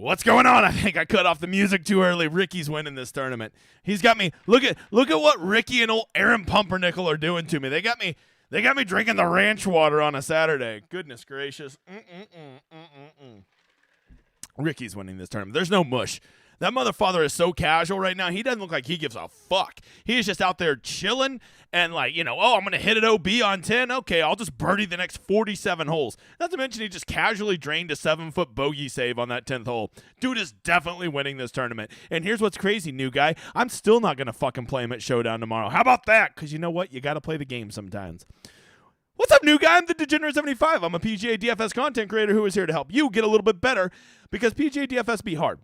What's going on? I think I cut off the music too early. Ricky's winning this tournament. He's got me. Look at what Ricky and old Aaron Pumpernickel are doing to me. They got me drinking the ranch water on a Saturday. Goodness gracious. Ricky's winning this tournament. There's no mush. That motherfather is so casual right now. He doesn't look like he gives a fuck. He's just out there chilling and I'm going to hit an OB on 10. Okay, I'll just birdie the next 47 holes. Not to mention he just casually drained a 7-foot bogey save on that 10th hole. Dude is definitely winning this tournament. And here's what's crazy, new guy. I'm still not going to fucking play him at Showdown tomorrow. How about that? Because you know what? You got to play the game sometimes. What's up, new guy? I'm the DeGeneRate75. I'm a PGA DFS content creator who is here to help you get a little bit better because PGA DFS be hard.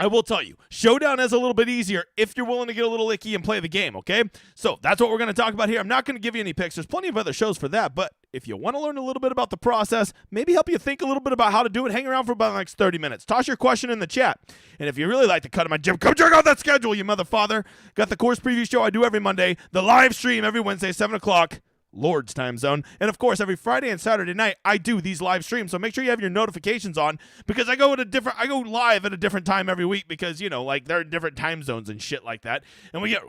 I will tell you, Showdown is a little bit easier if you're willing to get a little icky and play the game, okay? So that's what we're going to talk about here. I'm not going to give you any picks. There's plenty of other shows for that, but if you want to learn a little bit about the process, maybe help you think a little bit about how to do it, hang around for about the next 30 minutes. Toss your question in the chat. And if you really like to cut in my gym, come check out that schedule, you motherfather. Got the course preview show I do every Monday, the live stream every Wednesday, 7 o'clock. Lord's time zone. And of course, every Friday and Saturday night, I do these live streams. So make sure you have your notifications on because I go live at a different time every week because, there are different time zones and shit like that. And we get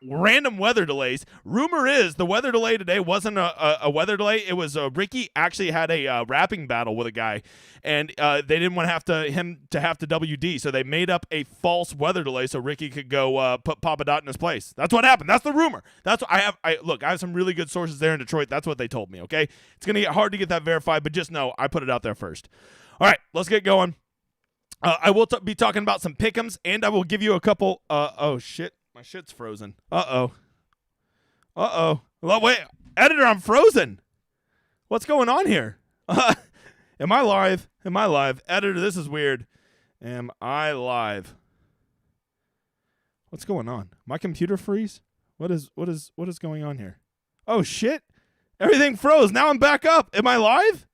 random weather delays. Rumor is the weather delay today wasn't a weather delay. It was Ricky actually had a rapping battle with a guy and they didn't want him to have to WD. So they made up a false weather delay so Ricky could go put Papa Dot in his place. That's what happened. That's the rumor. That's what I have some really good sources there in Detroit. That's what they told me, okay? It's going to get hard to get that verified, but just know I put it out there first. All right, let's get going. I will be talking about some pick'ems, and I will give you a couple. Oh, shit. My shit's frozen. Uh-oh. Well, wait. Editor, I'm frozen. What's going on here? Am I live? Editor, this is weird. Am I live? What's going on? My computer freeze? What is going on here? Oh, shit. Everything froze. Now I'm back up. Am I live?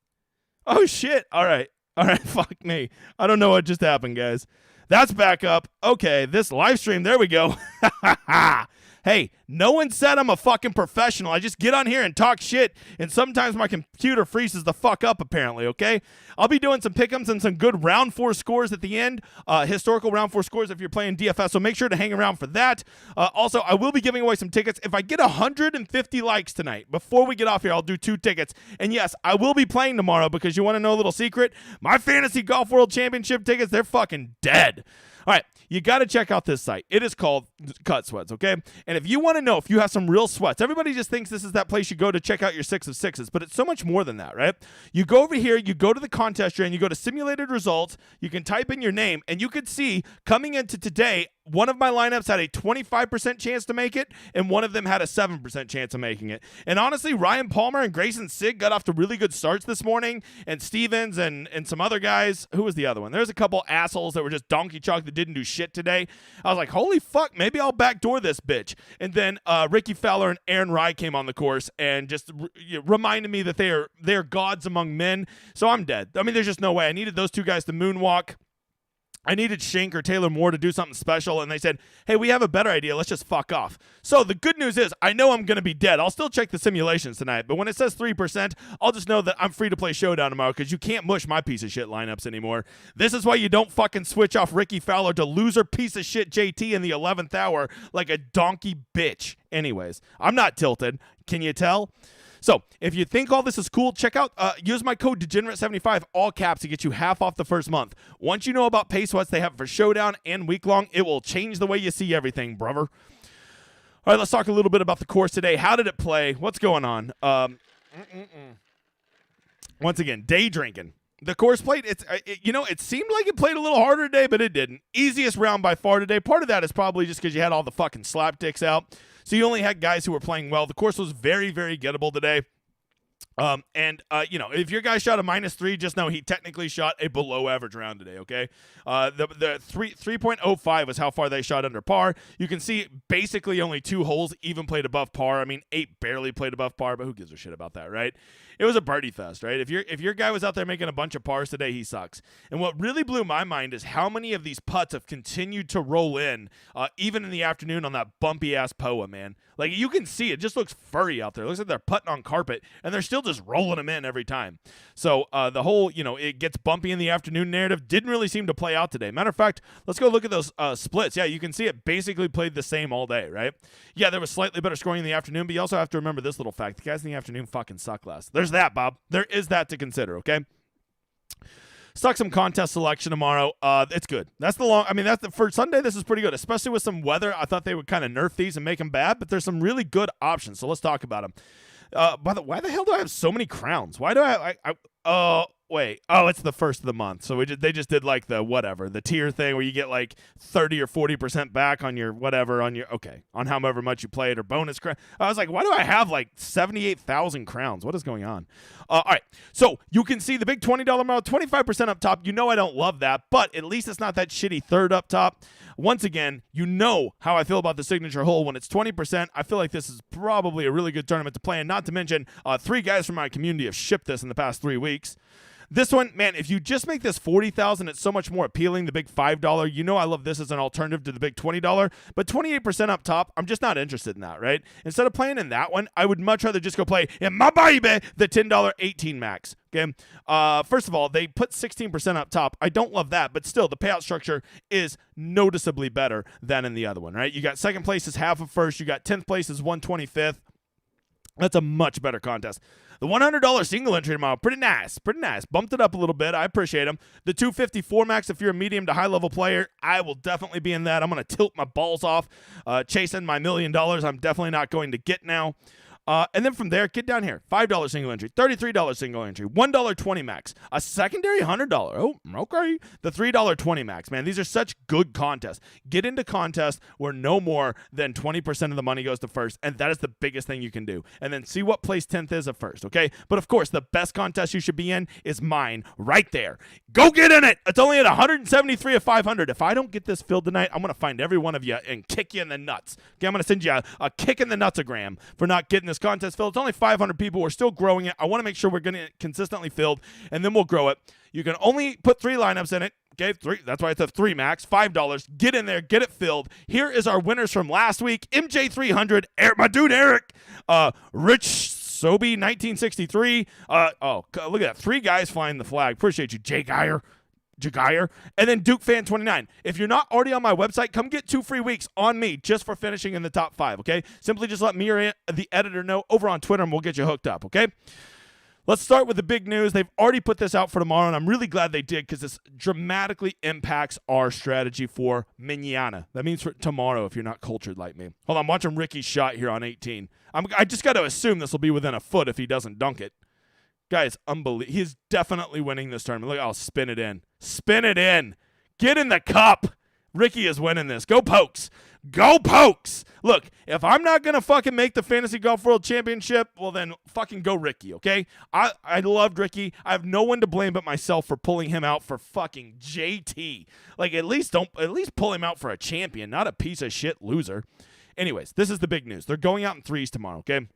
Oh, shit. All right. Fuck me. I don't know what just happened, guys. That's back up. Okay, this live stream. There we go. Hey, no one said I'm a fucking professional. I just get on here and talk shit, and sometimes my computer freezes the fuck up, apparently, okay? I'll be doing some pick'ems and some good round 4 scores at the end, historical round 4 scores if you're playing DFS, so make sure to hang around for that. Also, I will be giving away some tickets. If I get 150 likes tonight, before we get off here, I'll do 2 tickets. And yes, I will be playing tomorrow because you want to know a little secret? My Fantasy Golf World Championship tickets, they're fucking dead. All right, you got to check out this site. It is called Cut Sweats, okay? And if you want to know if you have some real sweats, everybody just thinks this is that place you go to check out your 6 of 6s, but it's so much more than that, right? You go over here, you go to the contest train, you go to simulated results, you can type in your name, and you could see coming into today, one of my lineups had a 25% chance to make it, and one of them had a 7% chance of making it. And honestly, Ryan Palmer and Grayson Sigg got off to really good starts this morning, and Stevens and some other guys. Who was the other one? There's a couple assholes that were just donkey chalk that didn't do shit today. I was like, holy fuck, maybe I'll backdoor this bitch. And then Ricky Fowler and Aaron Rye came on the course and just reminded me that they are gods among men. So I'm dead. I mean, there's just no way. I needed those 2 guys to moonwalk. I needed Shank or Taylor Moore to do something special, and they said, hey, we have a better idea. Let's just fuck off. So the good news is I know I'm going to be dead. I'll still check the simulations tonight, but when it says 3%, I'll just know that I'm free to play Showdown tomorrow because you can't mush my piece of shit lineups anymore. This is why you don't fucking switch off Ricky Fowler to loser piece of shit JT in the 11th hour like a donkey bitch. Anyways, I'm not tilted. Can you tell? So, if you think all this is cool, check out, use my code DeGenerate75, all caps, to get you half off the first month. Once you know about pay sweats they have for Showdown and week-long, it will change the way you see everything, brother. All right, let's talk a little bit about the course today. How did it play? What's going on? Once again, day drinking. The course played, it seemed like it played a little harder today, but it didn't. Easiest round by far today. Part of that is probably just because you had all the fucking slapdicks out. So you only had guys who were playing well. The course was very, very gettable today. If your guy shot a -3, just know he technically shot a below average round today, okay? The 3.05 was how far they shot under par. You can see basically only 2 holes even played above par. I mean, 8 barely played above par, but who gives a shit about that, right? it was a birdie fest, right? If your guy was out there making a bunch of pars today, he sucks. And what really blew my mind is how many of these putts have continued to roll in, even in the afternoon on that bumpy ass POA, man. Like, you can see it just looks furry out there. It looks like they're putting on carpet, and they're still just rolling them in every time. So the whole, it gets bumpy in the afternoon narrative didn't really seem to play out today. Matter of fact, let's go look at those splits. Yeah, you can see it basically played the same all day, right? Yeah, there was slightly better scoring in the afternoon, but you also have to remember this little fact. The guys in the afternoon fucking suck less. There's that, Bob. There is that to consider, okay? Suck some contest selection tomorrow. It's good. For Sunday, this is pretty good, especially with some weather. I thought they would kind of nerf these and make them bad, but there's some really good options, so let's talk about them. Why the hell do I have so many crowns? Why do wait. Oh, it's the first of the month. So they just did like the tier thing where you get like 30 or 40% back on your whatever, on however much you played or bonus crown. I was like, why do I have like 78,000 crowns? What is going on? All right. So you can see the big $20 amount, 25% up top. I don't love that, but at least it's not that shitty third up top. Once again, you know how I feel about the signature hole when it's 20%. I feel like this is probably a really good tournament to play, and not to mention 3 guys from my community have shipped this in the past 3 weeks. This one, man, if you just make this $40,000, it's so much more appealing. The big $5, I love this as an alternative to the big $20, but 28% up top, I'm just not interested in that, right? Instead of playing in that one, I would much rather just go play in my baby, the $10 18 max. Okay. First of all, they put 16% up top. I don't love that, but still, the payout structure is noticeably better than in the other one, right? You got second place is half of first. You got 10th place is 1/25th. That's a much better contest. The $100 single entry tomorrow, pretty nice. Bumped it up a little bit. I appreciate them. The $254 max, if you're a medium to high level player, I will definitely be in that. I'm going to tilt my balls off, chasing my $1 million. I'm definitely not going to get now. And then from there, get down here. $5 single entry, $33 single entry, $1.20 max, a secondary $100. Oh, okay. The $3.20 max, man. These are such good contests. Get into contests where no more than 20% of the money goes to first, and that is the biggest thing you can do. And then see what place 10th is at first, okay? But of course, the best contest you should be in is mine right there. Go get in it. It's only at 173 of 500. If I don't get this filled tonight, I'm going to find every one of you and kick you in the nuts. Okay, I'm going to send you a kick in the nutsogram for not getting this contest filled. It's only 500 people. We're still growing it. I want to make sure we're getting it consistently filled, and then we'll grow it. You can only put 3 lineups in it. Okay, 3. That's why it's a 3 max. $5. Get in there. Get it filled. Here is our winners from last week. MJ300. My dude Eric. Rich Sobe 1963. Look at that. 3 guys flying the flag. Appreciate you, Jay Geyer. And then Duke Fan 29. If you're not already on my website, come get 2 free weeks on me just for finishing in the top 5, okay? Simply just let me or the editor know over on Twitter, and we'll get you hooked up, okay? Let's start with the big news. They've already put this out for tomorrow, and I'm really glad they did because this dramatically impacts our strategy for mañana. That means for tomorrow if you're not cultured like me. Hold on, I'm watching Ricky's shot here on 18. I just got to assume this will be within a foot if he doesn't dunk it. Guys, unbelievable. He's definitely winning this tournament. Look, I'll spin it in. Spin it in. Get in the cup. Ricky is winning this. Go Pokes. Go Pokes. Look, if I'm not going to fucking make the Fantasy Golf World Championship, well then fucking go Ricky, okay? I loved Ricky. I have no one to blame but myself for pulling him out for fucking JT. Like, at least pull him out for a champion, not a piece of shit loser. Anyways, this is the big news. They're going out in 3s tomorrow, okay?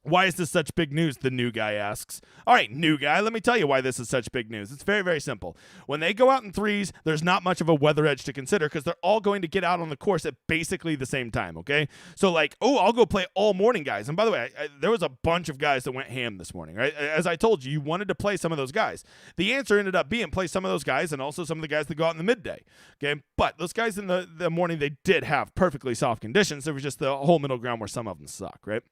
Why is this such big news? The new guy asks. All right, new guy, let me tell you why this is such big news. It's very, very simple. When they go out in 3s, there's not much of a weather edge to consider because they're all going to get out on the course at basically the same time, okay? So like, I'll go play all morning, guys. And by the way, there was a bunch of guys that went ham this morning, right? As I told you, you wanted to play some of those guys. The answer ended up being play some of those guys and also some of the guys that go out in the midday, okay? But those guys in the morning, they did have perfectly soft conditions. There was just the whole middle ground where some of them suck, right?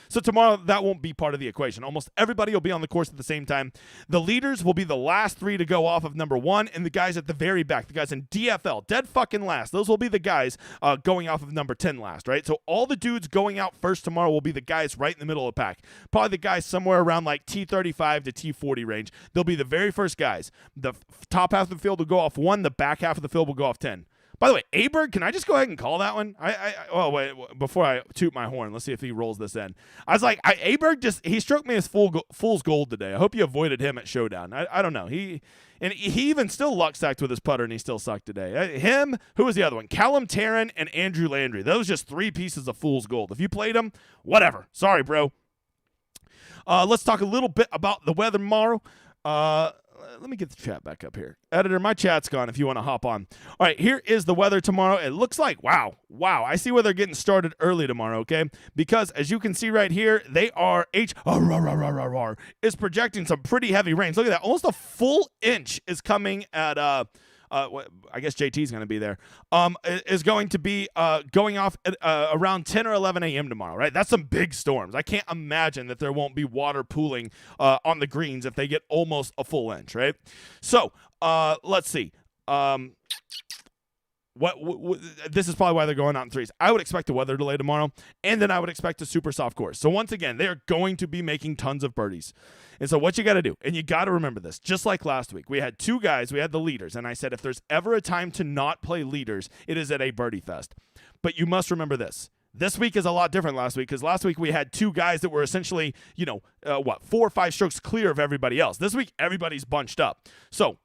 So tomorrow, that won't be part of the equation. Almost everybody will be on the course at the same time. The leaders will be the last 3 to go off of number 1, and the guys at the very back, the guys in DFL, dead fucking last, those will be the guys going off of number 10 last, right? So all the dudes going out first tomorrow will be the guys right in the middle of the pack. Probably the guys somewhere around like T35 to T40 range. They'll be the very first guys. The top half of the field will go off 1, the back half of the field will go off 10. By the way, Aberg, can I just go ahead and call that one? Wait, before I toot my horn, let's see if he rolls this in. I was like, Aberg he struck me as fool's gold today. I hope you avoided him at Showdown. I don't know. He even still luck stacked with his putter, and he still sucked today. Him, who was the other one? Callum Tarrant and Andrew Landry. Those just 3 pieces of fool's gold. If you played them, whatever. Sorry, bro. Let's talk a little bit about the weather tomorrow. Let me get the chat back up here. Editor, my chat's gone if you want to hop on. All right, here is the weather tomorrow. It looks like, wow. I see where they're getting started early tomorrow, okay? Because as you can see right here, they are is projecting some pretty heavy rains. Look at that. Almost a full inch is coming at I guess JT's going to be there, is going to be going off at around 10 or 11 a.m. tomorrow, right? That's some big storms. I can't imagine that there won't be water pooling on the greens if they get almost a full inch, right? So let's see. This is probably why they're going out in threes. I would expect a weather delay tomorrow, and then I would expect a super soft course. So once again, they are going to be making tons of birdies. And so what you got to do, and you got to remember this, just like last week, we had two guys, we had the leaders, and I said if there's ever a time to not play leaders, it is at a birdie fest. But you must remember this. This week is a lot different last week because last week we had two guys that were essentially, 4 or 5 strokes clear of everybody else. This week, everybody's bunched up. So,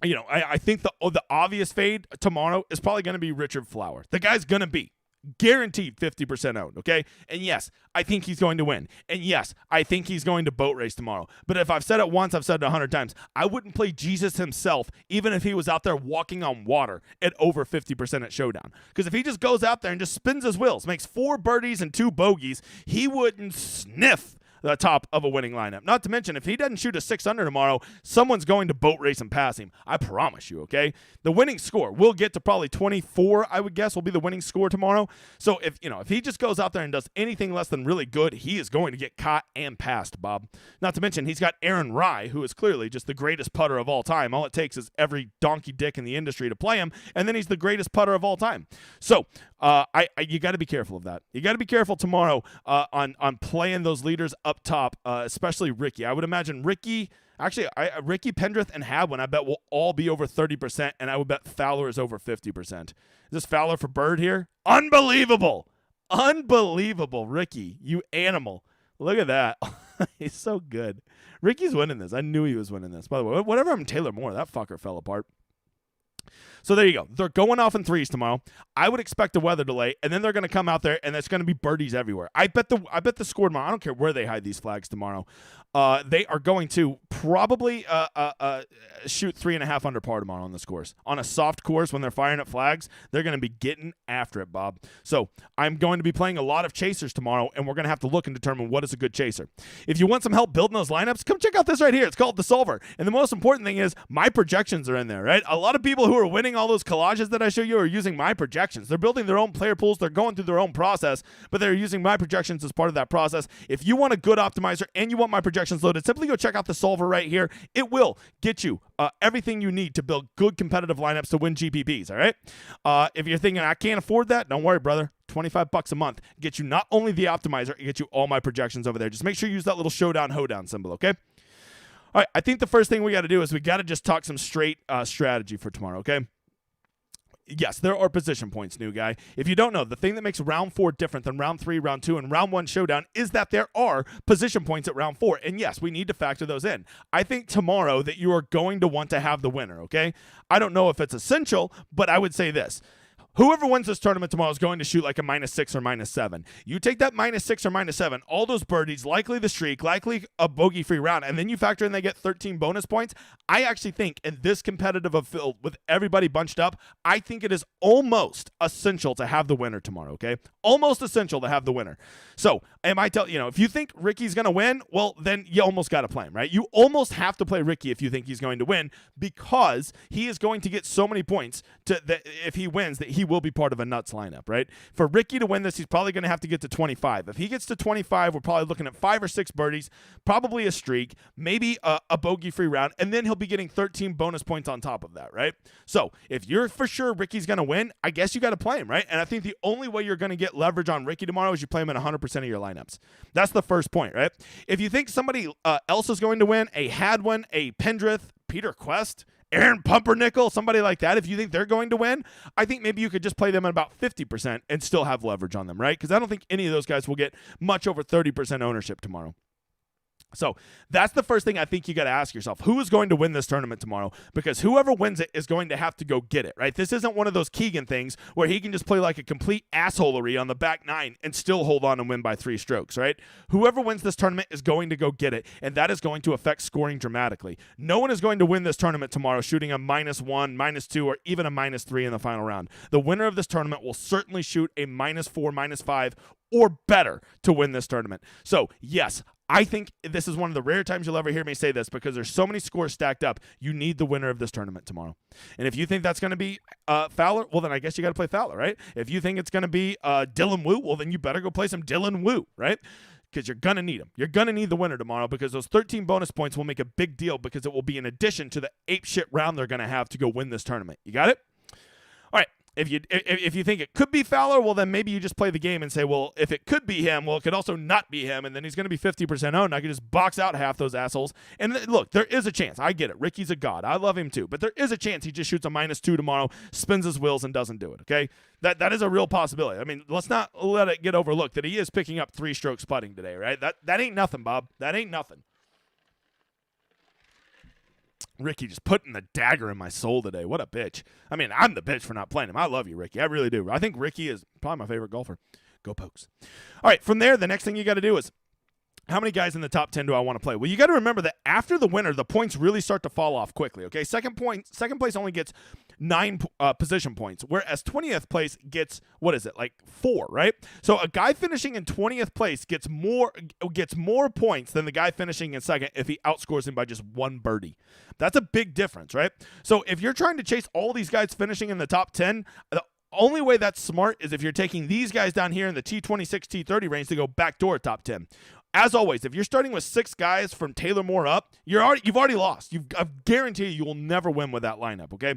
I think the obvious fade tomorrow is probably going to be Richard Flower. The guy's going to be guaranteed 50% owned, okay? And yes, I think he's going to win. And yes, I think he's going to boat race tomorrow. But if I've said it once, I've said it 100 times. I wouldn't play Jesus himself, even if he was out there walking on water at over 50% at Showdown. Because if he just goes out there and just spins his wheels, makes 4 birdies and 2 bogeys, he wouldn't sniff the top of a winning lineup. Not to mention, if he doesn't shoot a 6 under tomorrow, someone's going to boat race and pass him. I promise you, okay? The winning score, we'll get to probably 24, I would guess, will be the winning score tomorrow. So if he just goes out there and does anything less than really good, he is going to get caught and passed, Bob. Not to mention, he's got Aaron Rye, who is clearly just the greatest putter of all time. All it takes is every donkey dick in the industry to play him, and then he's the greatest putter of all time. So you got to be careful of that. You got to be careful tomorrow on playing those leaders up top, especially Ricky. I would imagine Ricky, Pendrith, and Hadwin, I bet will all be over 30%, and I would bet Fowler is over 50%. Is this Fowler for Bird here? Unbelievable, Ricky, you animal! Look at that. He's so good. Ricky's winning this. I knew he was winning this. By the way, whatever happened to Taylor Moore, that fucker fell apart. So there you go. They're going off in threes tomorrow. I would expect a weather delay, and then they're going to come out there, and it's going to be birdies everywhere. I bet the score tomorrow. I don't care where they hide these flags tomorrow. They are going to probably shoot 3.5 under par tomorrow on this course. On a soft course, when they're firing at flags, they're going to be getting after it, Bob. So I'm going to be playing a lot of chasers tomorrow, and we're going to have to look and determine what is a good chaser. If you want some help building those lineups, come check out this right here. It's called The Solver. And the most important thing is my projections are in there, right? A lot of people who are winning all those collages that I show you are using my projections. They're building their own player pools. They're going through their own process, but they're using my projections as part of that process. If you want a good optimizer and you want my projections loaded, simply go check out The Solver right here. It will get you everything you need to build good competitive lineups to win GPPs, all right? If you're thinking, I can't afford that, don't worry, brother. $25 a month. Get you not only the optimizer, it gets you all my projections over there. Just make sure you use that little Showdown hoedown symbol, okay? All right, I think the first thing we got to do is we got to just talk some straight strategy for tomorrow, okay? Yes, there are position points, new guy. If you don't know, the thing that makes round 4 different than round 3, round 2, and round 1 Showdown is that there are position points at round 4. And yes, we need to factor those in. I think tomorrow that you are going to want to have the winner, okay? I don't know if it's essential, but I would say this. Whoever wins this tournament tomorrow is going to shoot like a -6 or -7. You take that -6 or -7, all those birdies, likely the streak, likely a bogey-free round, and then you factor in they get 13 bonus points. I actually think in this competitive of field with everybody bunched up, I think it is almost essential to have the winner tomorrow, okay? Almost essential to have the winner. So, if you think Ricky's going to win, well, then you almost got to play him, right? You almost have to play Ricky if you think he's going to win because he is going to get so many points if he wins that he will be part of a nuts lineup, right? For Ricky to win this, he's probably going to have to get to 25. If he gets to 25, we're probably looking at 5 or 6 birdies, probably a streak, maybe a bogey-free round, and then he'll be getting 13 bonus points on top of that, right? So if you're for sure Ricky's going to win, I guess you got to play him, right? And I think the only way you're going to get leverage on Ricky tomorrow is you play him in 100% of your lineups. That's the first point, right? If you think somebody else is going to win, a Hadwin, a Pendrith, Peter Quest, Aaron Pumpernickel, somebody like that, if you think they're going to win, I think maybe you could just play them at about 50% and still have leverage on them, right? Because I don't think any of those guys will get much over 30% ownership tomorrow. So that's the first thing I think you got to ask yourself. Who is going to win this tournament tomorrow? Because whoever wins it is going to have to go get it, right? This isn't one of those Keegan things where he can just play like a complete assholery on the back nine and still hold on and win by 3 strokes, right? Whoever wins this tournament is going to go get it, and that is going to affect scoring dramatically. No one is going to win this tournament tomorrow shooting a -1, -2, or even a -3 in the final round. The winner of this tournament will certainly shoot a -4, -5, or better to win this tournament. So, yes, I think this is one of the rare times you'll ever hear me say this because there's so many scores stacked up. You need the winner of this tournament tomorrow. And if you think that's going to be Fowler, well, then I guess you got to play Fowler, right? If you think it's going to be Dylan Wu, well, then you better go play some Dylan Wu, right? Because you're going to need him. You're going to need the winner tomorrow because those 13 bonus points will make a big deal because it will be in addition to the apeshit round they're going to have to go win this tournament. You got it? All right. If you think it could be Fowler, well, then maybe you just play the game and say, well, if it could be him, well, it could also not be him, and then he's going to be 50% owned. I could just box out half those assholes. And look, there is a chance. I get it. Ricky's a god. I love him too. But there is a chance he just shoots a -2 tomorrow, spins his wheels, and doesn't do it, okay? That is a real possibility. I mean, let's not let it get overlooked that he is picking up 3 strokes putting today, right? That ain't nothing, Bob. That ain't nothing. Ricky just putting the dagger in my soul today. What a bitch. I mean, I'm the bitch for not playing him. I love you, Ricky. I really do. I think Ricky is probably my favorite golfer. Go Pokes. All right, from there, the next thing you got to do is, how many guys in the top 10 do I want to play? Well, you got to remember that after the winner, the points really start to fall off quickly, okay? Second place only gets 9 position points, whereas 20th place gets, what is it, like 4, right? So a guy finishing in 20th place gets more points than the guy finishing in second if he outscores him by just 1 birdie. That's a big difference, right? So if you're trying to chase all these guys finishing in the top 10, the only way that's smart is if you're taking these guys down here in the T26, T30 range to go backdoor top 10. As always, if you're starting with 6 guys from Taylor Moore up, you've already lost. I guarantee you will never win with that lineup, okay?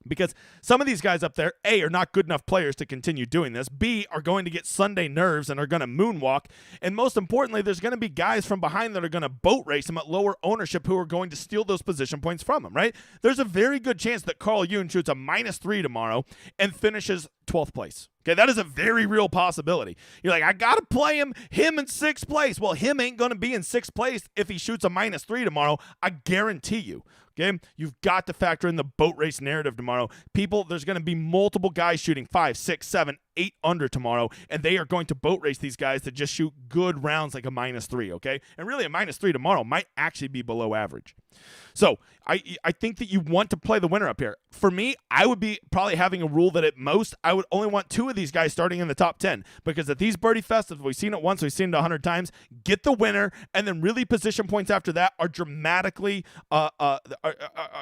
Because some of these guys up there, A, are not good enough players to continue doing this. B, are going to get Sunday nerves and are going to moonwalk. And most importantly, there's going to be guys from behind that are going to boat race him at lower ownership who are going to steal those position points from him, right? There's a very good chance that Carl Yoon shoots a -3 tomorrow and finishes 12th place. Okay, that is a very real possibility. You're like, I got to play him in 6th place. Well, him ain't going to be in 6th place if he shoots a -3 tomorrow. I guarantee you. Okay, you've got to factor in the boat race narrative tomorrow. There's going to be multiple guys shooting 5, 6, 7, 8 under tomorrow, and they are going to boat race these guys to just shoot good rounds like a -3, okay? And really, a -3 tomorrow might actually be below average. So I think that you want to play the winner up here. For me, I would be probably having a rule that at most, I would only want 2 of these guys starting in the top 10, because at these birdie fests, we've seen it once, we've seen it 100 times, get the winner, and then really position points after that are dramatically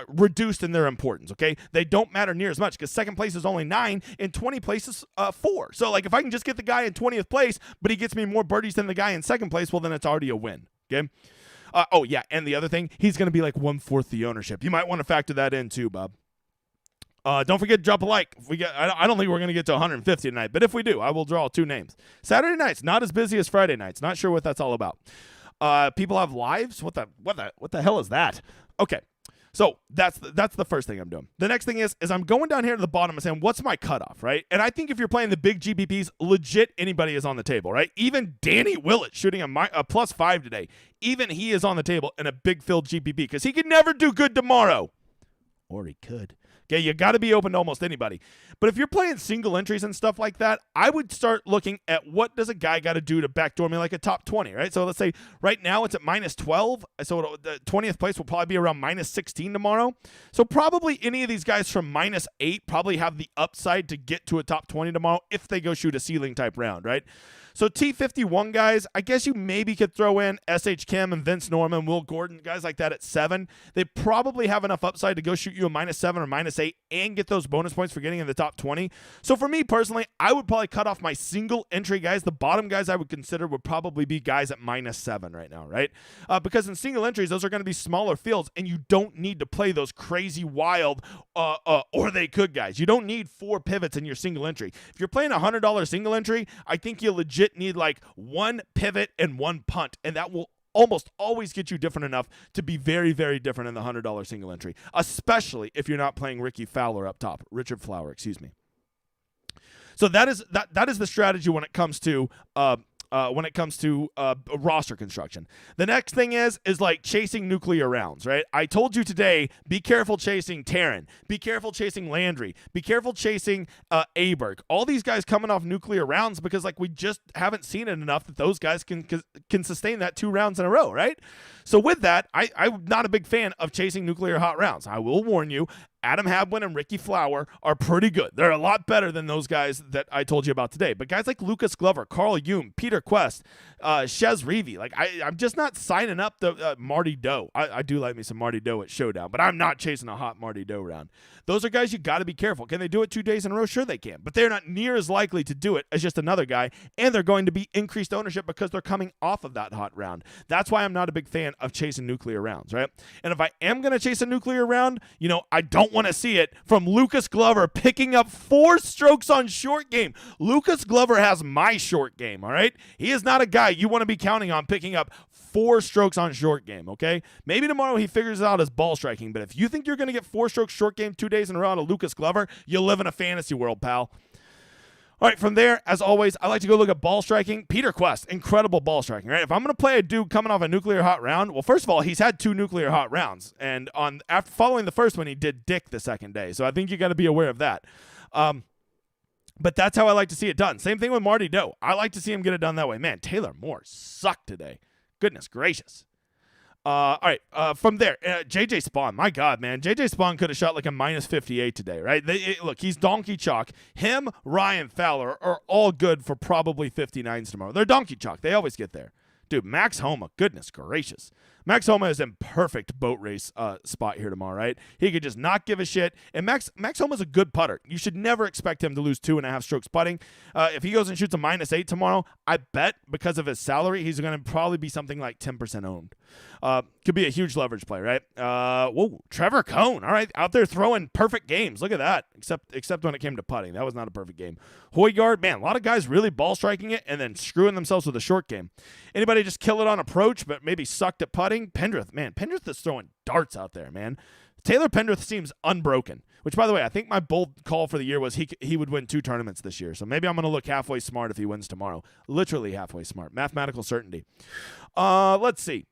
reduced in their importance, okay? They don't matter near as much because second place is only 9 and 20 place is 4. So, like, if I can just get the guy in 20th place, but he gets me more birdies than the guy in second place, well, then it's already a win, okay? Oh, yeah, and the other thing, he's going to be like 1/4 the ownership. You might want to factor that in too, Bob. Don't forget to drop a like. I don't think we're going to get to 150 tonight, but if we do, I will draw 2 names. Saturday nights, not as busy as Friday nights. Not sure what that's all about. People have lives? What the hell is that? Okay. So that's the first thing I'm doing. The next thing is I'm going down here to the bottom and saying, what's my cutoff, right? And I think if you're playing the big GPPs, legit anybody is on the table, right? Even Danny Willett shooting a +5 today. Even he is on the table in a big filled GPP because he could never do good tomorrow. Or he could. Okay, you got to be open to almost anybody. But if you're playing single entries and stuff like that, I would start looking at what does a guy got to do to backdoor me like a top 20, right? So let's say right now it's at -12. So the 20th place will probably be around -16 tomorrow. So probably any of these guys from -8 probably have the upside to get to a top 20 tomorrow if they go shoot a ceiling type round, right? So T51 guys, I guess you maybe could throw in S.H. Kim and Vince Norman, Will Gordon, guys like that at 7. They probably have enough upside to go shoot you a -7 or -8 and get those bonus points for getting in the top 20. So for me personally, I would probably cut off my single entry guys. The bottom guys I would consider would probably be guys at -7 right now, right? Because in single entries, those are going to be smaller fields, and you don't need to play those crazy wild or they could guys. You don't need 4 pivots in your single entry. If you're playing a $100 single entry, I think you legit need like 1 pivot and 1 punt, and that will almost always get you different enough to be very, very different in the $100 single entry, especially if you're not playing Richard Flower, excuse me. So that is the strategy when it comes to when it comes to roster construction. The next thing is like chasing nuclear rounds, right? I told you today, be careful chasing Taryn. Be careful chasing Landry. Be careful chasing Aberg. All these guys coming off nuclear rounds because like we just haven't seen it enough that those guys can sustain that 2 rounds in a row, right? So with that, I'm not a big fan of chasing nuclear hot rounds. I will warn you, Adam Hadwin and Ricky Flower are pretty good. They're a lot better than those guys that I told you about today. But guys like Lucas Glover, Carl Hume, Peter Quest, Shez Reavie, like I'm just not signing up the Marty Doe. I do like me some Marty Doe at Showdown, but I'm not chasing a hot Marty Doe round. Those are guys you got to be careful. Can they do it 2 days in a row? Sure they can, but they're not near as likely to do it as just another guy, and they're going to be increased ownership because they're coming off of that hot round. That's why I'm not a big fan of chasing nuclear rounds, right? And if I am going to chase a nuclear round, I don't want to see it from Lucas Glover picking up 4 strokes on short game. Lucas Glover has my short game, all right? He is not a guy you want to be counting on picking up 4 strokes on short game, okay? Maybe tomorrow he figures out his ball striking, but if you think you're going to get 4 strokes short game 2 days in a row out of Lucas Glover, you live in a fantasy world, pal. All right, from there, as always, I like to go look at ball striking. Peter Quest, incredible ball striking, right? If I'm going to play a dude coming off a nuclear hot round, well, first of all, he's had 2 nuclear hot rounds, and after following the first one, he did dick the second day, so I think you got to be aware of that. But that's how I like to see it done. Same thing with Marty Doe. I like to see him get it done that way. Man, Taylor Moore sucked today. Goodness gracious. All right, from there, JJ Spawn, my God, man. JJ Spawn could have shot like a minus 58 today, right? Look, he's donkey chalk. Him, Ryan Fowler are all good for probably 59s tomorrow. They're donkey chalk. They always get there. Dude, Max Homa, goodness gracious. Max Homa is in perfect boat race spot here tomorrow, right? He could just not give a shit. And Max Homa's a good putter. You should never expect him to lose 2.5 strokes putting. If he goes and shoots a minus 8 tomorrow, I bet because of his salary, he's going to probably be something like 10% owned. Could be a huge leverage play, right? Whoa, Trevor Cohn, all right, out there throwing perfect games. Look at that, except when it came to putting. That was not a perfect game. Højgaard, man, a lot of guys really ball striking it and then screwing themselves with a short game. Anybody just kill it on approach but maybe sucked at putting? Pendrith, man, Pendrith is throwing darts out there, man. Taylor Pendrith seems unbroken, which, by the way, I think my bold call for the year was he would win 2 tournaments this year. So maybe I'm going to look halfway smart if he wins tomorrow. Literally halfway smart. Mathematical certainty. Let's see.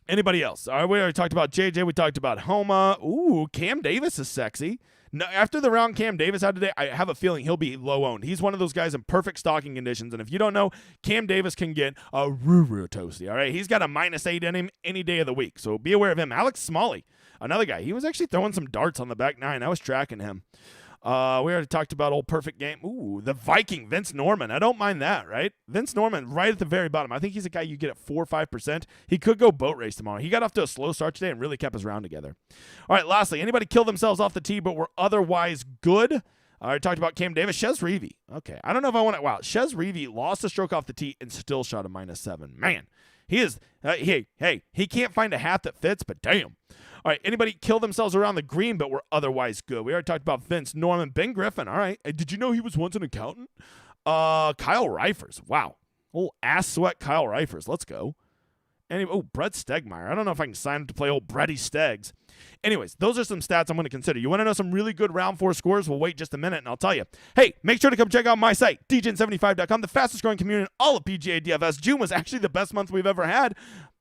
Anybody else? All right, we already talked about JJ. We talked about Homa. Ooh, Cam Davis is sexy. No, after the round Cam Davis had today, I have a feeling he'll be low owned. He's one of those guys in perfect stalking conditions. And if you don't know, Cam Davis can get a roo-roo toasty. All right, he's got a minus 8 in him any day of the week. So be aware of him. Alex Smalley, another guy. He was actually throwing some darts on the back 9. I was tracking him. We already talked about old perfect game. Ooh, the Viking, Vince Norman. I don't mind that, right? Vince Norman, right at the very bottom. I think he's a guy you get at 4 or 5%. He could go boat race tomorrow. He got off to a slow start today and really kept his round together. All right, lastly, anybody kill themselves off the tee but were otherwise good? I already talked about Cam Davis. Shez Reavie. Okay, I don't know if I want to. Wow, Shez Reavie lost a stroke off the tee and still shot a minus 7. Man, he is. He can't find a hat that fits, but damn. All right, anybody kill themselves around the green but were otherwise good? We already talked about Vince Norman. Ben Griffin, all right. Did you know he was once an accountant? Kyle Reifers, wow. Old ass sweat Kyle Reifers, let's go. Anyway, Brett Stegmeyer. I don't know if I can sign him to play old Bretty Stegs. Anyways, those are some stats I'm going to consider. You want to know some really good round 4 scores? Well, wait just a minute and I'll tell you. Hey, make sure to come check out my site, DGen75.com, the fastest growing community in all of PGA DFS. June was actually the best month we've ever had.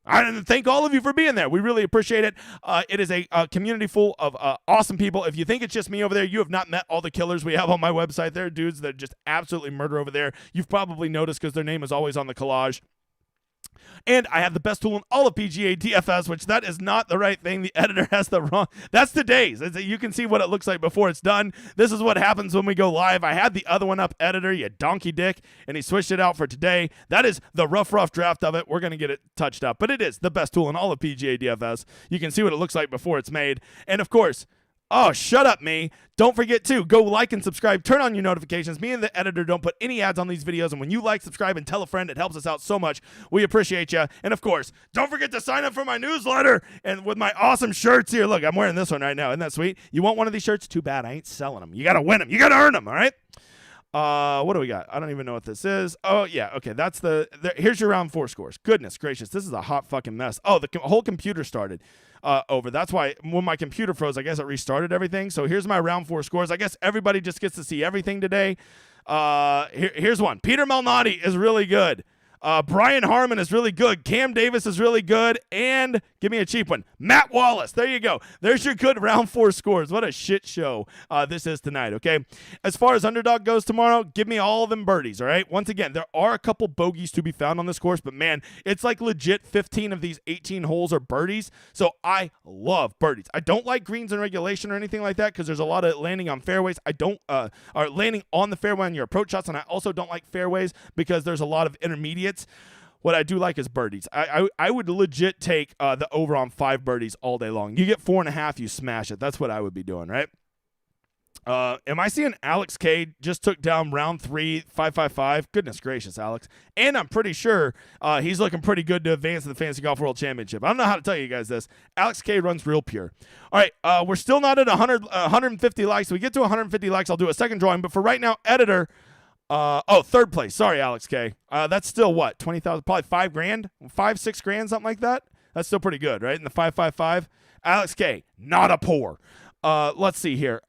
I thank all of you for being there. We really appreciate it. It is a community full of awesome people. If you think it's just me over there, you have not met all the killers we have on my website. There are dudes that just absolutely murder over there. You've probably noticed because their name is always on the collage. And I have the best tool in all of PGA DFS, which that is not the right thing. The editor has the wrong. That's today's. You can see what it looks like before it's done. This is what happens when we go live. I had the other one up, editor, you donkey dick, and he switched it out for today. That is the rough draft of it. We're going to get it touched up. But it is the best tool in all of PGA DFS. You can see what it looks like before it's made. And, of course, oh, shut up, me. Don't forget to go like and subscribe. Turn on your notifications. Me and the editor don't put any ads on these videos. And when you like, subscribe, and tell a friend, it helps us out so much. We appreciate you. And, of course, don't forget to sign up for my newsletter. And with my awesome shirts here. Look, I'm wearing this one right now. Isn't that sweet? You want one of these shirts? Too bad. I ain't selling them. You got to win them. You got to earn them, all right? What do we got? I don't even know what this is. Oh, yeah. Okay, that's here's your round 4 scores. Goodness gracious, this is a hot fucking mess. Oh, the whole computer started over. That's why when my computer froze, I guess it restarted everything. So here's my round 4 scores. I guess everybody just gets to see everything today. Here's one. Peter Malnati is really good. Brian Harmon is really good. Cam Davis is really good. And give me a cheap one. Matt Wallace. There you go. There's your good round 4 scores. What a shit show this is tonight, okay? As far as underdog goes tomorrow, give me all of them birdies, all right? Once again, there are a couple bogeys to be found on this course, but man, it's like legit 15 of these 18 holes are birdies. So I love birdies. I don't like greens in regulation or anything like that because there's a lot of landing on fairways. I don't, or landing on the fairway on your approach shots, and I also don't like fairways because there's a lot of intermediates. What I do like is birdies. I would legit take the over on 5 birdies all day long. You get 4.5, you smash it. That's what I would be doing, right? Am I seeing Alex K just took down round 3, 555? Goodness gracious, Alex. And I'm pretty sure he's looking pretty good to advance to the Fantasy Golf World Championship. I don't know how to tell you guys this. Alex K runs real pure. All right, we're still not at 150 likes. We get to 150 likes, I'll do a second drawing. But for right now, editor, third place. Sorry, Alex K. That's still what? 20,000, probably $5,000, 5-6 grand, something like that. That's still pretty good, right? In the 555. Alex K, not a pour. Let's see here.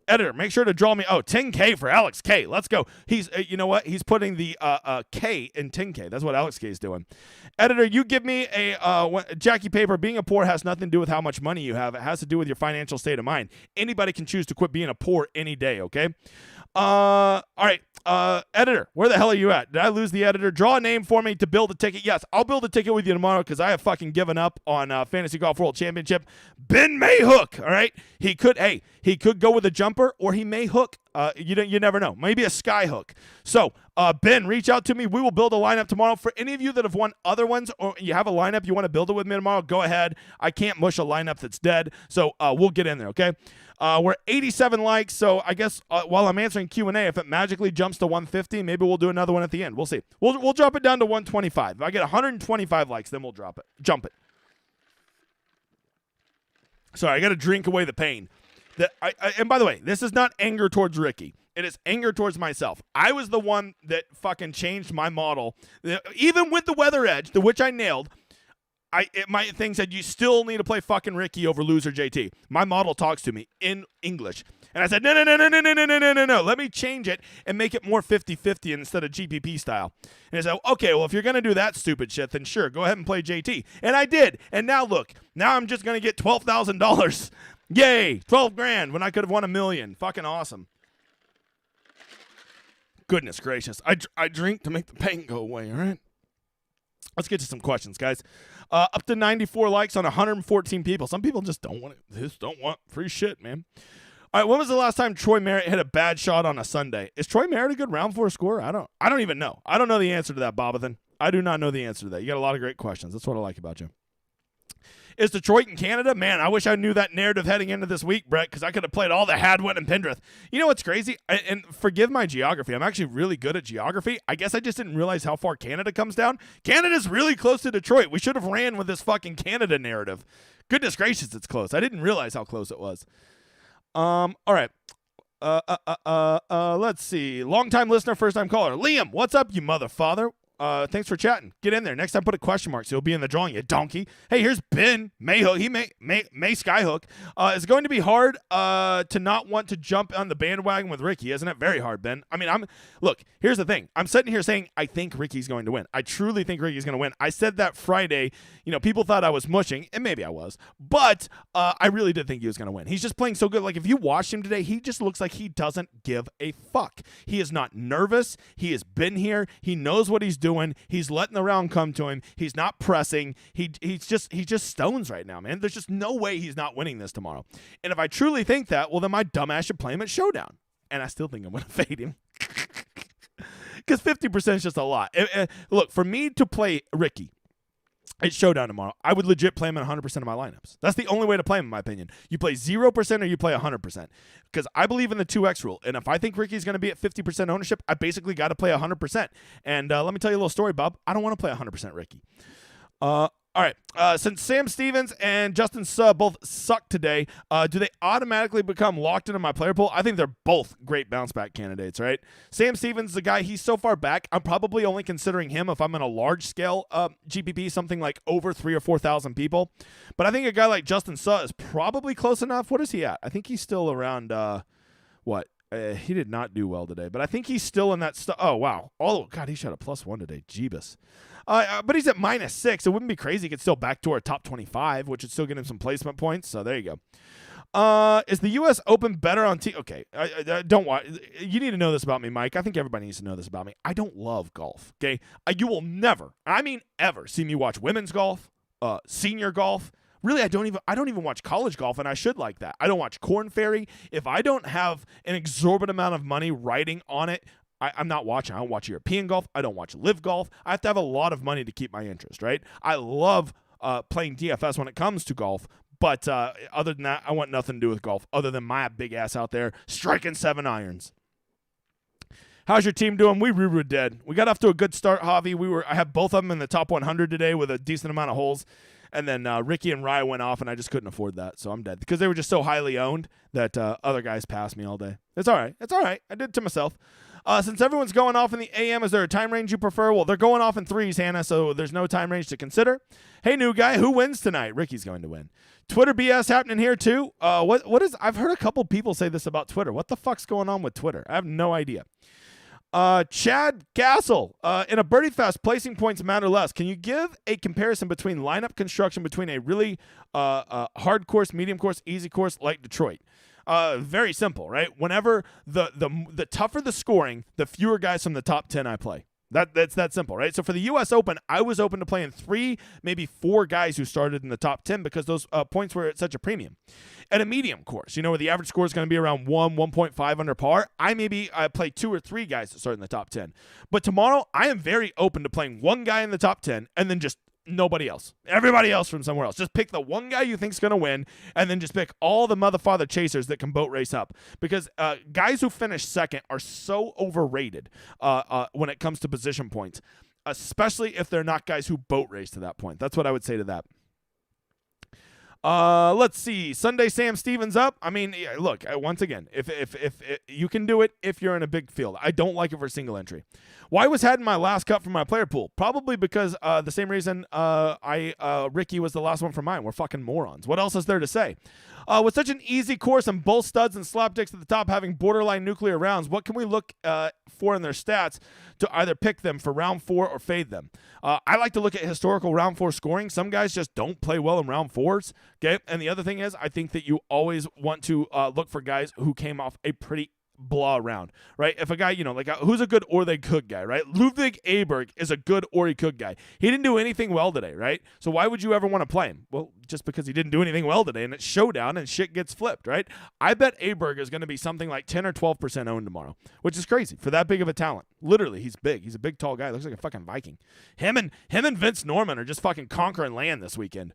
Editor, make sure to draw me. Oh, 10K for Alex K. Let's go. He's, you know what? He's putting the K in 10K. That's what Alex K is doing. Editor, you give me a Jackie Paper. Being a poor has nothing to do with how much money you have. It has to do with your financial state of mind. Anybody can choose to quit being a poor any day, okay? All right. Editor, where the hell are you at? Did I lose the editor? Draw a name for me to build a ticket. Yes, I'll build a ticket with you tomorrow because I have fucking given up on Fantasy Golf World Championship. Ben may hook, all right? He could go with a jumper or he may hook. You never know. Maybe a sky hook. So, Ben, reach out to me. We will build a lineup tomorrow. For any of you that have won other ones or you have a lineup you want to build it with me tomorrow, go ahead. I can't mush a lineup that's dead, so we'll get in there, okay? We're 87 likes, so I guess while I'm answering Q&A, if it magically jumps to 150, maybe we'll do another one at the end. We'll see. We'll drop it down to 125. If I get 125 likes, then we'll jump it. Sorry, I got to drink away the pain. And by the way, this is not anger towards Ricky. It is anger towards myself. I was the one that fucking changed my model. Even with the weather edge, which I nailed, my thing said you still need to play fucking Ricky over loser JT. My model talks to me in English. And I said, no. Let me change it and make it more 50-50 instead of GPP style. And I said, okay, well, if you're going to do that stupid shit, then sure, go ahead and play JT. And I did. And now look, now I'm just going to get $12,000. Yay, 12 grand when I could have won $1 million. Fucking awesome. Goodness gracious. I drink to make the pain go away, all right? Let's get to some questions, guys. Up to 94 likes on 114 people. Some people just don't want free shit, man. All right, when was the last time Troy Merritt hit a bad shot on a Sunday? Is Troy Merritt a good round 4 scorer? I don't even know. I don't know the answer to that, Bobathan. I do not know the answer to that. You got a lot of great questions. That's what I like about you. Is Detroit in Canada? Man, I wish I knew that narrative heading into this week, Brett, because I could have played all the Hadwin and Pendrith. You know what's crazy? And forgive my geography. I'm actually really good at geography. I guess I just didn't realize how far Canada comes down. Canada's really close to Detroit. We should have ran with this fucking Canada narrative. Goodness gracious, it's close. I didn't realize how close it was. All right. Let's see. Long-time listener, first-time caller. Liam, what's up, you motherfather? Thanks for chatting. Get in there. Next time, put a question mark so you'll be in the drawing, you donkey. Hey, here's Ben Mayhook. He may skyhook. It's going to be hard to not want to jump on the bandwagon with Ricky, isn't it? Very hard, Ben. I mean, look, here's the thing. I'm sitting here saying I think Ricky's going to win. I truly think Ricky's going to win. I said that Friday. You know, people thought I was mushing, and maybe I was, but I really did think he was going to win. He's just playing so good. Like, if you watched him today, he just looks like he doesn't give a fuck. He is not nervous. He has been here. He knows what he's doing. He's letting the round come to him. He's not pressing. He's just stones right now, man. There's just no way he's not winning this tomorrow. And if I truly think that, well, then my dumbass should play him at Showdown. And I still think I'm going to fade him. Because 50% is just a lot. Look, for me to play Ricky at Showdown tomorrow, I would legit play him in 100% of my lineups. That's the only way to play him, in my opinion. You play 0% or you play 100%. Because I believe in the 2X rule. And if I think Ricky's going to be at 50% ownership, I basically got to play 100%. And let me tell you a little story, Bob. I don't want to play 100% Ricky. All All right. Since Sam Stevens and Justin Suh both suck today, do they automatically become locked into my player pool? I think they're both great bounce back candidates, right? Sam Stevens is a guy, he's so far back, I'm probably only considering him if I'm in a large scale GPP, something like over 3,000 or 4,000 people. But I think a guy like Justin Suh is probably close enough. What is he at? I think he's still around, he did not do well today, but I think he's still in that stuff. Oh, wow. Oh, God, he shot a +1 today. Jeebus. But he's at -6. It wouldn't be crazy. He could still backdoor a top 25, which would still get him some placement points. So there you go. Is the U.S. Open better on T? Okay, don't watch. You need to know this about me, Mike. I think everybody needs to know this about me. I don't love golf. Okay, you will never, I mean ever, see me watch women's golf, senior golf. Really, I don't even watch college golf, and I should like that. I don't watch Corn Ferry. If I don't have an exorbitant amount of money riding on it, I'm not watching. I don't watch European golf. I don't watch live golf. I have to have a lot of money to keep my interest, right? I love playing DFS when it comes to golf, but other than that, I want nothing to do with golf other than my big ass out there striking 7 irons. How's your team doing? We were dead. We got off to a good start, Javi. I have both of them in the top 100 today with a decent amount of holes. And then Ricky and Rye went off, and I just couldn't afford that, so I'm dead. Because they were just so highly owned that other guys passed me all day. It's all right. It's all right. I did it to myself. Since everyone's going off in the AM, is there a time range you prefer? Well, they're going off in 3s, Hannah, so there's no time range to consider. Hey, new guy, who wins tonight? Ricky's going to win. Twitter BS happening here, too. What is? I've heard a couple people say this about Twitter. What the fuck's going on with Twitter? I have no idea. Chad Gassel, in a Birdie Fest, placing points matter less. Can you give a comparison between lineup construction between a really hard course, medium course, easy course like Detroit? Very simple, right? Whenever the tougher the scoring, the fewer guys from the top 10 I play. That's that simple, right? So for the U.S. Open, I was open to playing 3, maybe 4 guys who started in the top 10 because those points were at such a premium. At a medium course, where the average score is going to be around 1.5 under par, I play 2 or 3 guys that start in the top 10. But tomorrow, I am very open to playing 1 guy in the top 10 and then just nobody else. Everybody else from somewhere else. Just pick the 1 guy you think's going to win and then just pick all the motherfather chasers that can boat race up. Because guys who finish second are so overrated when it comes to position points, especially if they're not guys who boat race to that point. That's what I would say to that. Let's see. Sunday Sam Stevens up. I mean, look, once again, if you can do it if you're in a big field. I don't like it for single entry. Why was Haddon my last cut from my player pool? Probably because the same reason Ricky was the last one from mine. We're fucking morons. What else is there to say? With such an easy course and both studs and slapdicks at the top having borderline nuclear rounds, what can we look for in their stats to either pick them for round 4 or fade them? I like to look at historical round 4 scoring. Some guys just don't play well in round 4s. Okay, and the other thing is, I think that you always want to look for guys who came off a pretty blah round, right? If a guy, who's a good or they could guy, right? Ludwig Aberg is a good or he could guy. He didn't do anything well today, right? So why would you ever want to play him? Well, just because he didn't do anything well today, and it's Showdown and shit gets flipped, right? I bet Aberg is going to be something like 10 or 12% owned tomorrow, which is crazy for that big of a talent. Literally, he's big. He's a big, tall guy. Looks like a fucking Viking. Him and Vince Norman are just fucking conquering land this weekend.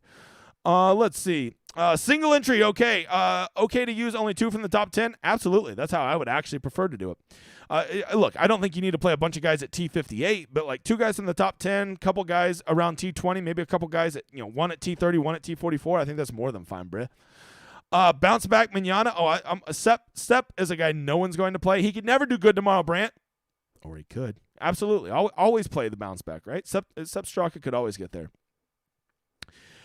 Let's see. Single entry, okay. Okay to use only 2 from the top 10? Absolutely. That's how I would actually prefer to do it. Look, I don't think you need to play a bunch of guys at T58, but like 2 guys in the top 10, couple guys around T20, maybe a couple guys at, 1 at T30, 1 at T44. I think that's more than fine, bruh. Bounce back Mignana. Step is a guy no one's going to play. He could never do good tomorrow, Brant. Or he could. Absolutely. Always play the bounce back, right? Sepp Straka could always get there.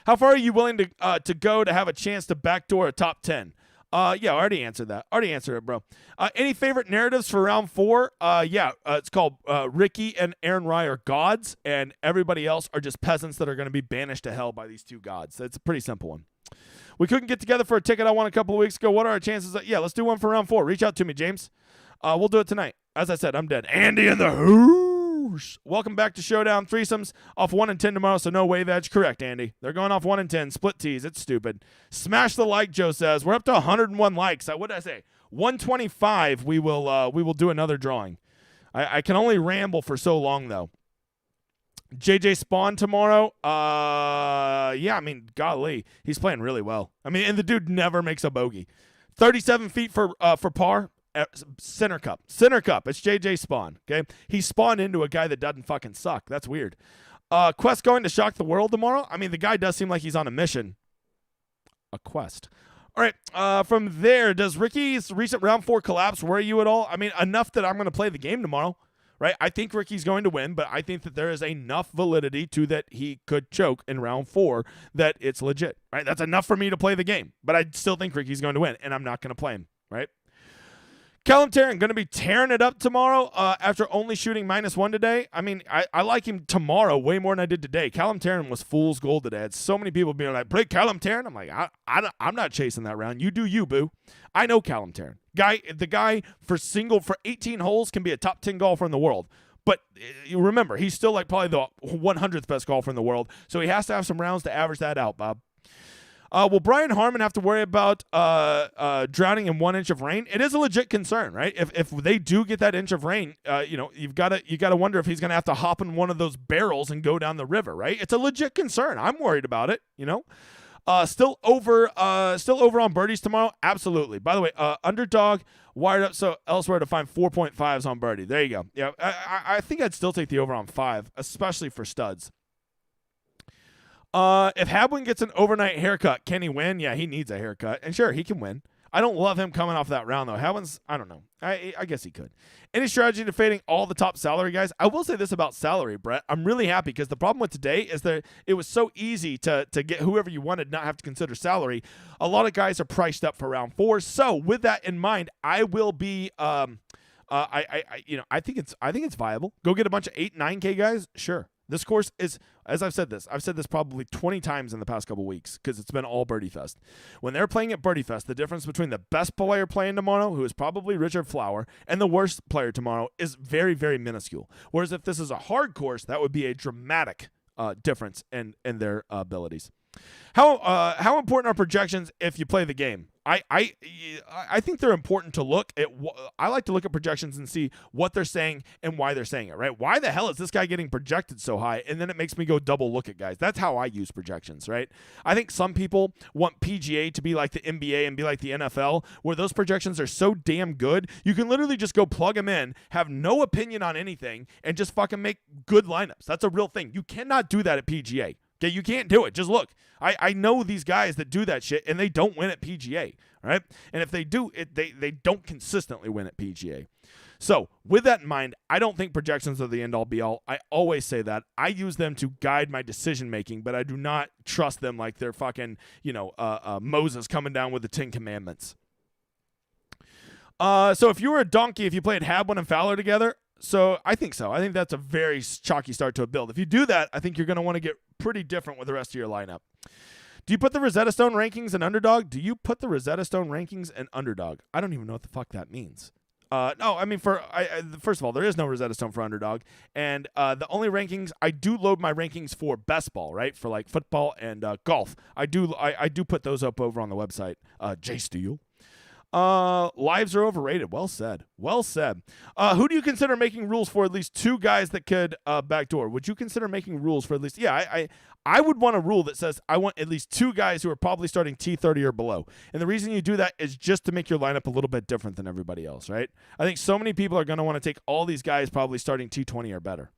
How far are you willing to go to have a chance to backdoor a top 10? Yeah, I already answered that. Already answered it, bro. Any favorite narratives for round 4? It's called Ricky and Aaron Rye are gods, and everybody else are just peasants that are going to be banished to hell by these 2 gods. That's a pretty simple one. We couldn't get together for a ticket I won a couple of weeks ago. What are our chances? Let's do one for round 4. Reach out to me, James. We'll do it tonight. As I said, I'm dead. Andy in the Who. Welcome back to Showdown. Threesomes off 1 and 10 tomorrow, so no wave edge. Correct, Andy. They're going off 1 and 10. Split tees. It's stupid. Smash the like, Joe says. We're up to 101 likes. What did I say? 125. We will do another drawing. I can only ramble for so long, though. JJ Spawn tomorrow. Golly. He's playing really well. And the dude never makes a bogey. 37 feet for par. Center Cup. It's JJ Spawn. Okay, he spawned into a guy that doesn't fucking suck. That's weird. Quest going to shock the world tomorrow? I mean, the guy does seem like he's on a mission. A quest. All right, from there, does Ricky's recent round 4 collapse worry you at all? I mean, enough that I'm going to play the game tomorrow, right? I think Ricky's going to win, but I think that there is enough validity to that he could choke in round 4 that it's legit, right? That's enough for me to play the game, but I still think Ricky's going to win, and I'm not going to play him, right? Callum Tarrant going to be tearing it up tomorrow after only shooting -1 today. I mean, I like him tomorrow way more than I did today. Callum Tarrant was fool's gold today. I had so many people being like, play Callum Tarrant. I'm like, I'm not chasing that round. You do you, boo. I know Callum Tarrant. The guy for 18 holes can be a top 10 golfer in the world. But you remember, he's still like probably the 100th best golfer in the world. So he has to have some rounds to average that out, Bob. Will Brian Harmon have to worry about drowning in 1 inch of rain? It is a legit concern, right? If they do get that inch of rain, you've got to wonder if he's going to have to hop in one of those barrels and go down the river, right? It's a legit concern. I'm worried about it. Still over on birdies tomorrow. Absolutely. By the way, underdog wired up so elsewhere to find 4.5s on birdie. There you go. Yeah, I think I'd still take the over on 5, especially for studs. If Hadwin gets an overnight haircut, can he win? Yeah, he needs a haircut. And sure, he can win. I don't love him coming off that round, though. Hadwin's, I don't know. I guess he could. Any strategy to fading all the top salary guys? I will say this about salary, Brett. I'm really happy because the problem with today is that it was so easy to get whoever you wanted, not have to consider salary. A lot of guys are priced up for round 4. So with that in mind, I will be I think it's viable. Go get a bunch of 8, 9K guys. Sure. This course is, as I've said this probably 20 times in the past couple weeks because it's been all Birdie Fest. When they're playing at Birdie Fest, the difference between the best player playing tomorrow, who is probably Richard Flower, and the worst player tomorrow is very, very minuscule. Whereas if this is a hard course, that would be a dramatic difference in their abilities. How important are projections if you play the game? I think they're important to look at. I like to look at projections and see what they're saying and why they're saying it, right? Why the hell is this guy getting projected so high? And then it makes me go double look at guys. That's how I use projections, right? I think some people want PGA to be like the NBA and be like the NFL, where those projections are so damn good, you can literally just go plug them in, have no opinion on anything, and just fucking make good lineups. That's a real thing. You cannot do that at PGA. Okay, you can't do it. Just look. I know these guys that do that shit, and they don't win at PGA, right? And if they do, they don't consistently win at PGA. So with that in mind, I don't think projections are the end-all, be-all. I always say that. I use them to guide my decision-making, but I do not trust them like they're fucking, Moses coming down with the 10 Commandments. So if you were a donkey, if you played Hadwin and Fowler together, so I think so. I think that's a very chalky start to a build. If you do that, I think you're going to want to get pretty different with the rest of your lineup. Do you put the Rosetta Stone rankings in underdog? I don't even know what the fuck that means. No, I mean, first of all, there is no Rosetta Stone for underdog. And the only rankings, I do load my rankings for best ball, right? For like football and golf. I do put those up over on the website. Jay Steele. Lives are overrated. Well said. Who do you consider making rules for at least 2 guys that could backdoor? Would you consider making rules for at least? Yeah, I would want a rule that says I want at least 2 guys who are probably starting T30 or below. And the reason you do that is just to make your lineup a little bit different than everybody else, right? I think so many people are going to want to take all these guys probably starting T20 or better.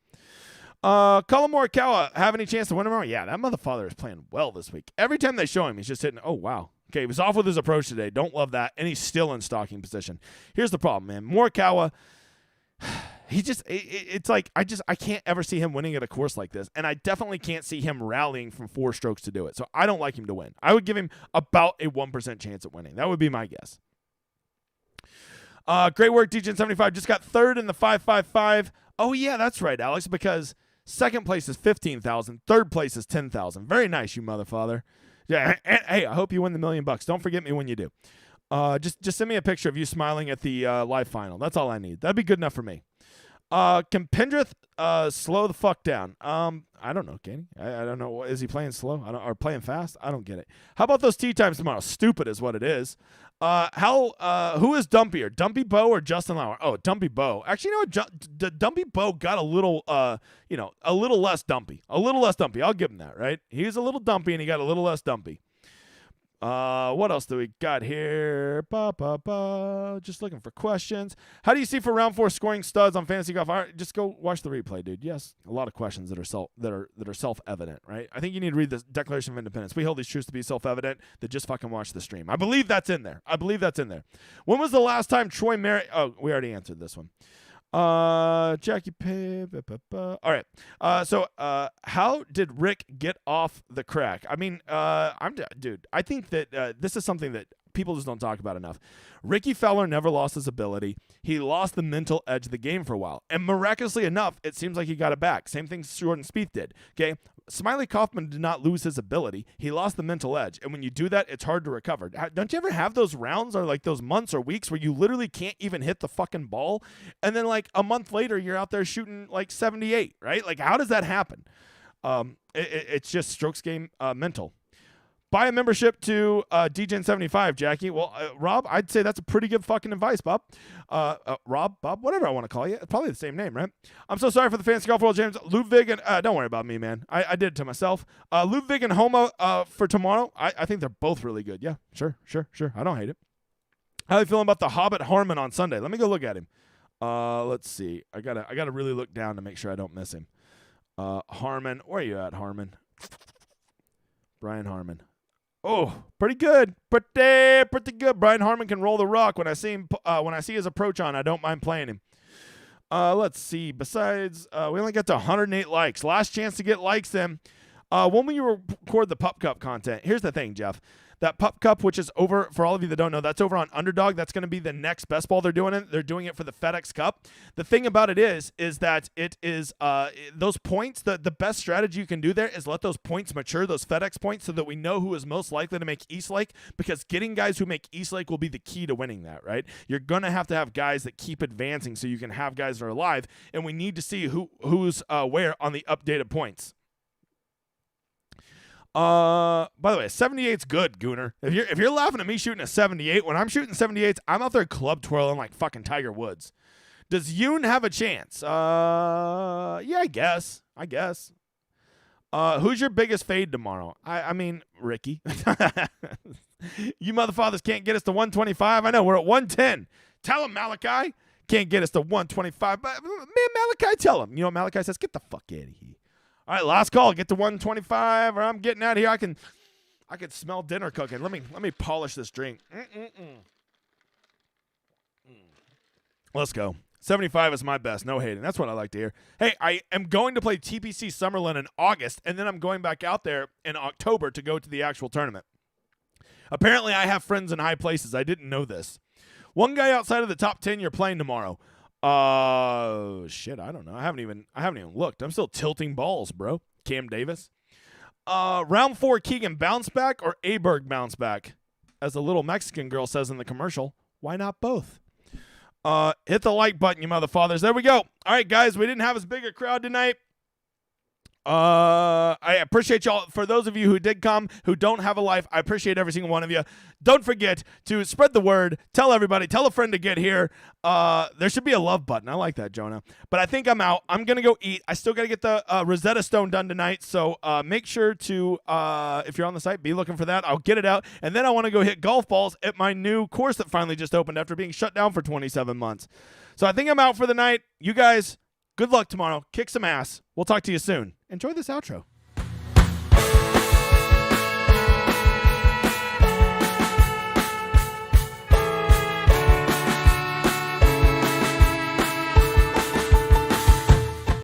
Colin Morikawa have any chance to win tomorrow? Yeah, that motherfucker is playing well this week. Every time they show him, he's just hitting. Oh wow. Okay, he was off with his approach today. Don't love that. And he's still in stalking position. Here's the problem, man. Morikawa, it's like I can't ever see him winning at a course like this. And I definitely can't see him rallying from 4 strokes to do it. So I don't like him to win. I would give him about a 1% chance at winning. That would be my guess. Great work, DGen75. Just got 3rd in the 555. Oh, yeah, that's right, Alex, because second place is 15,000. Third place is 10,000. Very nice, you motherfather. Yeah, and hey, I hope you win the $1 million. Don't forget me when you do. Just send me a picture of you smiling at the live final. That's all I need. That'd be good enough for me. Can Pendrith slow the fuck down? I don't know, Kenny. I don't know. Is he playing slow? Or playing fast? I don't get it. How about those tee times tomorrow? Stupid is what it is. Who is dumpier, Dumpy Bo or Justin Lauer? Oh, Dumpy Bo. Actually, you know what? Dumpy Bo got a little less dumpy. A little less dumpy. I'll give him that, right? He was a little dumpy and he got a little less dumpy. What else do we got here? Just looking for questions. How do you see for round 4 scoring studs on fantasy golf? All right, just go watch the replay, dude. Yes, a lot of questions that are self-evident, right? I think you need to read the Declaration of Independence. We hold these truths to be self-evident. That just fucking watch the stream. I believe that's in there. When was the last time Troy Merritt? Oh, we already answered this one. Jackie Pibb. All right. So how did Rick get off the crack? I mean, dude, I think that this is something that people just don't talk about enough. Ricky Fowler never lost his ability. He lost the mental edge of the game for a while. And miraculously enough, it seems like he got it back. Same thing Jordan Spieth did. Okay. Smiley Kaufman did not lose his ability. He lost the mental edge. And when you do that, it's hard to recover. Don't you ever have those rounds or like those months or weeks where you literally can't even hit the fucking ball? And then like a month later, you're out there shooting like 78, right? Like how does that happen? It's just strokes game mental. Buy a membership to DGen75, Jackie. Well, Rob, I'd say that's a pretty good fucking advice, Bob. Rob, Bob, whatever I want to call you. It's probably the same name, right? I'm so sorry for the fantasy golf world, James. Ludwig and don't worry about me, man. I did it to myself. Ludwig and Homo for tomorrow. I think they're both really good. Yeah, sure. I don't hate it. How are you feeling about the Hobbit Harmon on Sunday? Let me go look at him. Let's see. I gotta really look down to make sure I don't miss him. Harmon, where are you at, Harmon? Brian Harmon. Oh, pretty good. Pretty good. Brian Harmon can roll the rock. When I see him, when I see his approach on, I don't mind playing him. Let's see. Besides, we only got to 108 likes. Last chance to get likes then. When will you record the Pup Cup content? Here's the thing, Jeff. That Pup Cup, which is over, for all of you that don't know, that's over on Underdog. That's going to be the next best ball they're doing it. They're doing it for the FedEx Cup. The thing about it is that it is those points, the best strategy you can do there is let those points mature, those FedEx points, so that we know who is most likely to make Eastlake, because getting guys who make Eastlake will be the key to winning that, right? You're going to have guys that keep advancing so you can have guys that are alive, and we need to see who's where on the updated points. By the way, 78's good, Gooner. If you're laughing at me shooting a 78, when I'm shooting 78s, I'm out there club twirling like fucking Tiger Woods. Does Yoon have a chance? Yeah, I guess. Who's your biggest fade tomorrow? I mean, Ricky. You motherfuckers can't get us to 125. I know, we're at 110. Tell him, Malachi. Can't get us to 125. But, man, Malachi, tell him. You know what Malachi says? Get the fuck out of here. All right, last call. Get to 125, or I'm getting out of here. I can smell dinner cooking. Let me polish this drink. Let's go. 75 is my best. No hating. That's what I like to hear. Hey, I am going to play TPC Summerlin in August, and then I'm going back out there in October to go to the actual tournament. Apparently, I have friends in high places. I didn't know this. One guy outside of the top 10 you're playing tomorrow. Shit, I don't know. I haven't even looked. I'm still tilting balls, bro. Cam Davis. Round 4 Keegan bounce back or Aberg bounce back? As the little Mexican girl says in the commercial, why not both? Hit the like button, you motherfathers. There we go. All right, guys, we didn't have as big a crowd tonight. I appreciate y'all. For those of you who did come, who don't have a life, I appreciate every single one of you. Don't forget to spread the word. Tell everybody. Tell a friend to get here. There should be a love button. I like that, Jonah. But I think I'm out. I'm going to go eat. I still got to get the Rosetta Stone done tonight. So make sure to, if you're on the site, be looking for that. I'll get it out. And then I want to go hit golf balls at my new course that finally just opened after being shut down for 27 months. So I think I'm out for the night. You guys, good luck tomorrow. Kick some ass. We'll talk to you soon. Enjoy this outro.